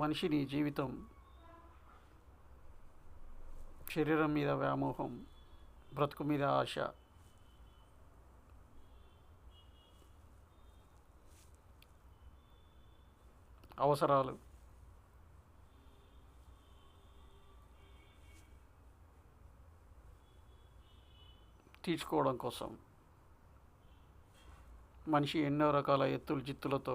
మనిషిని జీవితం శరీరం మీద వ్యామోహం, బ్రతుకు మీద ఆశ, అవసరాలు తీర్చుకోవడం కోసం మనిషి ఎన్నో రకాల ఎత్తులు జిత్తులతో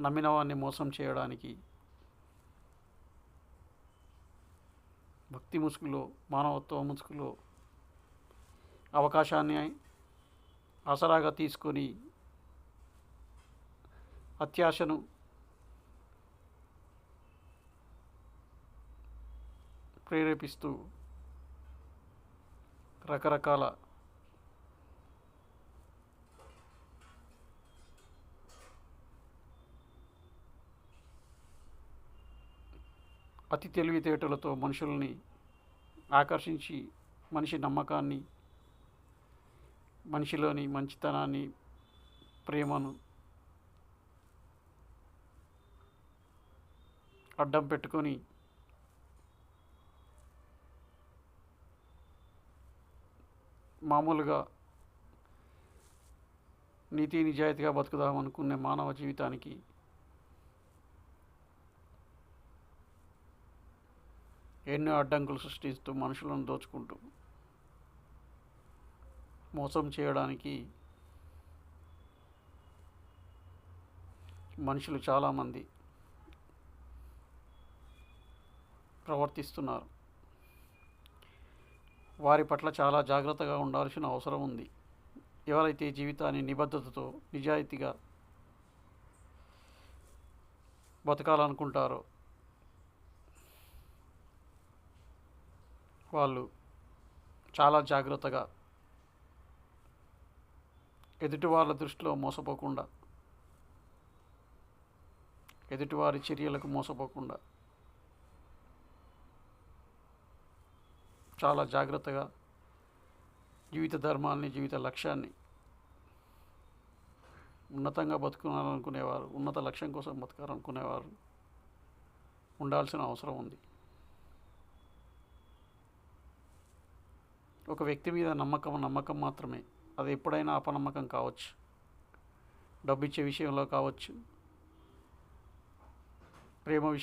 నమ్మిన వాడిని మోసం చేయడానికి భక్తి ముసుగులో, మానవత్వ ముసుగులో అవకాశాన్ని ఆసరాగా తీసుకొని అత్యాశను ప్రేరేపిస్తూ రకరకాల అతి తెలివితేటలతో మనుషుల్ని ఆకర్షించి మనిషి నమ్మకాన్ని, మనిషిలోని మంచితనాన్ని, ప్రేమను అడ్డం పెట్టుకొని మామూలుగా నీతి నిజాయితీగా బతుకుదామనుకునే మానవ జీవితానికి ఎన్నో అడ్డంకులు సృష్టిస్తూ మనుషులను దోచుకుంటూ మోసం చేయడానికి మనుషులు చాలామంది ప్రవర్తిస్తున్నారు. వారి పట్ల చాలా జాగ్రత్తగా ఉండాల్సిన అవసరం ఉంది. ఎవరైతే జీవితాన్ని నిబద్ధతతో నిజాయితీగా బతకాలనుకుంటారో వాళ్ళు చాలా జాగ్రత్తగా ఎదుటి వాళ్ళ దృష్టిలో మోసపోకుండా, ఎదుటివారి చర్యలకు మోసపోకుండా చాలా జాగ్రత్తగా జీవిత ధర్మాన్ని, జీవిత లక్ష్యాన్ని ఉన్నతంగా బతుకునాలనుకునేవారు, ఉన్నత లక్ష్యం కోసం బతకాలనుకునేవారు ఉండాల్సిన అవసరం ఉంది. ఒక వ్యక్తి మీద నమ్మకం మాత్రమే. అది ఎప్పుడైనా అపనమ్మకం కావచ్చు, డబ్బు ఇచ్చే విషయంలో కావచ్చు, ప్రేమ